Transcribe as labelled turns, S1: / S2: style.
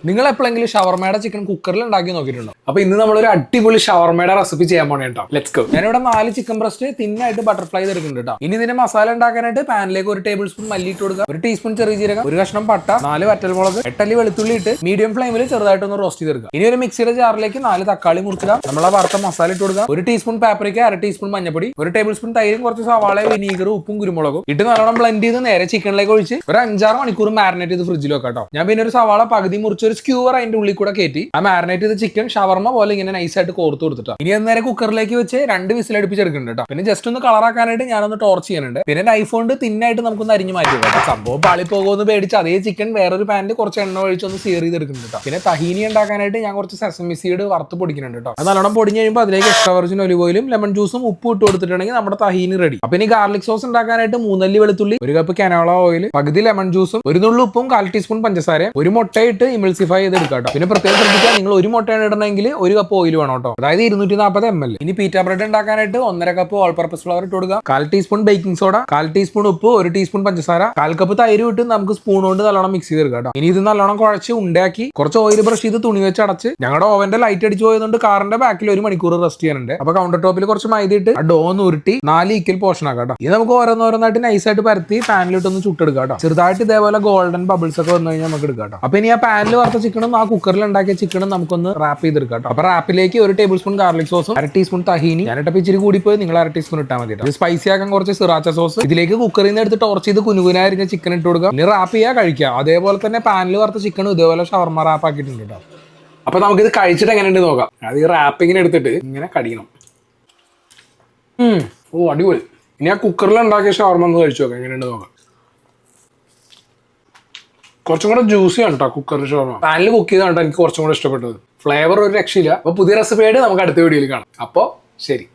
S1: നിങ്ങൾ എപ്പോഴെങ്കിലും ഷവർമയുടെ ചിക്കൻ കുക്കറിൽ ഉണ്ടാക്കി നോക്കിയിട്ടുണ്ടോ? അപ്പൊ ഇന്ന് നമ്മളൊരു അടിപൊളി ഷവർമയുടെ റെസിപ്പി ചെയ്യാൻ പോണേ കേട്ടോ. Let's go. ഞാനിവിടെ 4 ചിക്കൻ ബ്രസ്റ്റ് തിന്നായിട്ട് ബട്ടർഫ്ലൈ ചെയ്തെടുക്കുന്നുണ്ട് കേട്ടോ. ഇനി ഇതിന്റെ മസാല ഉണ്ടാക്കാനായിട്ട് പാനിലേക്ക് 1 ടേബിൾ സ്പൂൺ മല്ലി ഇട്ട് കൊടുക്കുക, 1 ടീസ്പൂൺ ചെറിയ ജീരകം, 1 കഷ്ണം പട്ട, 4 വറ്റൽമുളക്, 8 അല്ലി വെളുത്തുള്ളി ഇട്ട് മീഡിയം ഫ്ലെയിമിൽ ചെറുതായിട്ടൊന്ന് റോസ്റ്റ് ചെയ്തെടുക്കുക. ഇനി ഒരു മിക്സിയുടെ ജാറിലേക്ക് 4 തക്കാളി മുറിച്ചിടുക, നമ്മളെ വറുത്ത മസാല ഇട്ട് കൊടുക്കുക, 1 ടീസ്പൂൺ പാപ്രിക്ക, 1/2 ടീസ്പൂൺ മഞ്ഞപ്പൊടി, 1 ടേബിൾ സ്പൂൺ തൈരും കുറച്ച് സവാള, വിനീഗർ, ഉപ്പും കുരുമുളകും ഇട്ട് നല്ലോണം ബ്ലെൻഡ് ചെയ്ത് നേരെ ചിക്കനിലേക്ക് ഒഴിച്ച് ഒരു 5-6 മണിക്കൂർ മാരിനേറ്റ് ചെയ്ത് ഫ്രിഡ്ജിൽ വെക്കാം കേട്ടോ. ഞാൻ പിന്നെ ഒരു സവാള പകുതി മുറിച്ച് ഒരു സ്ക്യൂവർ അതിന്റെ ഉള്ളിൽ കൂടെ കയറ്റി ആ മാരിനേറ്റ് ചെയ്ത ചിക്കൻ ഷവർമ പോലെ ഇങ്ങനെ നൈസായിട്ട് കോർത്ത് കൊടുത്തിട്ടാ. ഇനി അത് നേരെ കുക്കറിലേക്ക് വെച്ച് 2 വിസിൽ അടുപ്പിച്ചെടുക്കുന്നുണ്ട് കേട്ടോ. പിന്നെ ജസ്റ്റ് ഒന്ന് കളറാക്കാനായിട്ട് ഞാനൊന്ന് ടോർച്ച് ചെയ്യുന്നുണ്ട്. പിന്നെ നൈഫ് കൊണ്ട് തിന്നായിട്ട് നമുക്കൊന്ന് അരിഞ്ഞു മാറ്റി കേട്ടോ. സംഭവം പാളി പോകുമെന്ന് പേടിച്ച് അതേ ചിക്കൻ വേറൊരു പാനിൽ കുറച്ച് എണ്ണ ഒഴിച്ചൊന്ന് സീർ ചെയ്തെടുക്കുന്നുണ്ട് കേട്ടോ. പിന്നെ തഹീനി ഉണ്ടാക്കാനായിട്ട് ഞാൻ കുറച്ച് സെസമി സീഡ് വറുത്ത് പൊടിക്കുന്നുണ്ട് കേട്ടോ. അത് നല്ലോണം പൊടിഞ്ഞ് കഴിയുമ്പോൾ അതിലേക്ക് എക്സ്ട്രാ വെർജിൻ ഒലിവ് ഓയിലും ലെമൺ ജ്യൂസും ഉപ്പ് ഇട്ട് കൊടുത്തിട്ടുണ്ടെങ്കിൽ നമ്മുടെ തഹീനി റെഡി. അപ്പൊ ഇനി ഗാർലിക് സോസ് ഉണ്ടാക്കാനായിട്ട് 3 അല്ലി വെളുത്തുള്ളി, 1 കപ്പ് കനോള ഓയിൽ, പകുതി ലെമൺ ജ്യൂസും, 1 നുള്ളു ഉപ്പും, 1/4 ടീസ്പൂൺ പഞ്ചസാര, 1 മുട്ടയിട്ട് ഇമൾസിഫൈ ചെയ്ത് എടുക്കാം കേട്ടോ. പിന്നെ പ്രത്യേകം ശ്രദ്ധിക്കുക, നിങ്ങൾ 1 മുട്ടയാണ് ഇടണമെങ്കിൽ 1 കപ്പ് ഓയിൽ വേണം കേട്ടോ. അതായത് 240 ml. ഇനി പീറ്റ ബ്രെഡ് ഉണ്ടാക്കാനായിട്ട് 1/2 കപ്പ് ഓൾ പർപ്പസ് ഫ്ലവർ ഇട്ട് കൊടുക്കുക, 1/4 ടീസ്പൂൺ ബേക്കിംഗ് സോഡ, 1/4 ടീസ്പൂൺ ഉപ്പ്, 1 ടീസ്പൂൺ പഞ്ചസാര, 1/4 കപ്പ് തൈര് ഇട്ട് നമുക്ക് സ്പൂൺ കൊണ്ട് നല്ലോണം മിക്സ് ചെയ്തെടുക്കാം കേട്ടോ. ഇനി ഇത് നല്ലോണം കുഴച്ച് ഉണ്ടാക്കി കുറച്ച് ഓയിൽ ബ്രഷ് ചെയ്ത് തുണി വെച്ച് അടച്ച് ഞങ്ങളുടെ ഓവന്റെ ലൈറ്റ് അടിച്ച് പോയതുകൊണ്ട് കാറിന്റെ ബാക്കിൽ 1 മണിക്കൂർ റെസ്റ്റ് ചെയ്യാനുണ്ട്. അപ്പൊ കൗണ്ടർ ടോപ്പിൽ കുറച്ച് മൈദ ഇട്ട് ഡോ ഒന്ന് ഉരുട്ടി 4 ഈക്വൽ പോർഷൻ ആക്കാം കേട്ടോ. ഇത് നമുക്ക് ഓരോന്നോരോന്നായിട്ട് നൈസായിട്ട് പരത്തി പാനിലിട്ടൊന്ന് ചുട്ടെടുക്കാം കേട്ടോ. ചെറുതായിട്ട് ഇതേപോലെ ഗോൾഡൻ ബബിൾസ് ഒക്കെ വന്നു കഴിഞ്ഞാൽ നമുക്ക് എടുക്കാം കേട്ടോ. അപ്പൊ ഇനി ആ പാനിൽ വറുത്ത ചിക്കനും ആ കുക്കറിൽ ഉണ്ടാക്കിയ ചിക്കനും നമുക്കൊന്ന് റാപ്പ് ചെയ്തെടുക്കാം കേട്ടോ. അപ്പൊ റാപ്പിലേക്ക് 1 ടേബിൾ സ്പൂൺ ഗാർലിക് സോസും, 1/2 ടീസ്പൂൺ തഹീനി, ഞാനിട്ടപ്പോൾ ഇച്ചിരി കൂടിപ്പോയി, നിങ്ങൾ 1/2 ടീസ്പൂൺ ഇട്ടാൽ മതി. ഇത് സ്പൈസി ആക്കാൻ കുറച്ച് സിറാച്ച സോസ്, ഇതിലേക്ക് കുക്കറിൽ നിന്ന് എടുത്ത് ടോർച്ച് ചെയ്ത് കുനുകുനായിരിക്കുന്ന ചിക്കൻ ഇട്ട് കൊടുക്കുക. ഇനി റാപ്പ് ചെയ്യുക, കഴിക്കുക. അതേപോലെ തന്നെ പാനിൽ വറുത്ത ചിക്കനും ഇതേപോലെ ഷവർമ റാപ്പ് ആക്കിയിട്ടുണ്ട് കേട്ടോ. അപ്പൊ നമുക്കിത് കഴിച്ചിട്ട് എങ്ങനെയുണ്ട് നോക്കാം. അത് ഈ റാപ്പിങ്ങിന് എടുത്തിട്ട് ഇങ്ങനെ കടിക്കണം. ഓ അടിപൊളി. ഇനി ആ കുക്കറിൽ ഉണ്ടാക്കിയ ഷവർമ ഒന്ന് കഴിച്ചു നോക്കാം എങ്ങനെയുണ്ട് നോക്കാം. കുറച്ചും കൂടെ ജ്യൂസിയാണ് കേട്ടോ കുക്കറിൽ ഷവർമ. പാനിൽ കുക്ക് ചെയ്താണ് എനിക്ക് കുറച്ചും കൂടെ ഇഷ്ടപ്പെട്ടത്. ഫ്ലേവർ ഒരു രക്ഷയില്ല. അപ്പൊ പുതിയ റെസിപ്പിയായിട്ട് നമുക്ക് അടുത്ത വീഡിയോയിൽ കാണാം. അപ്പോൾ ശരി.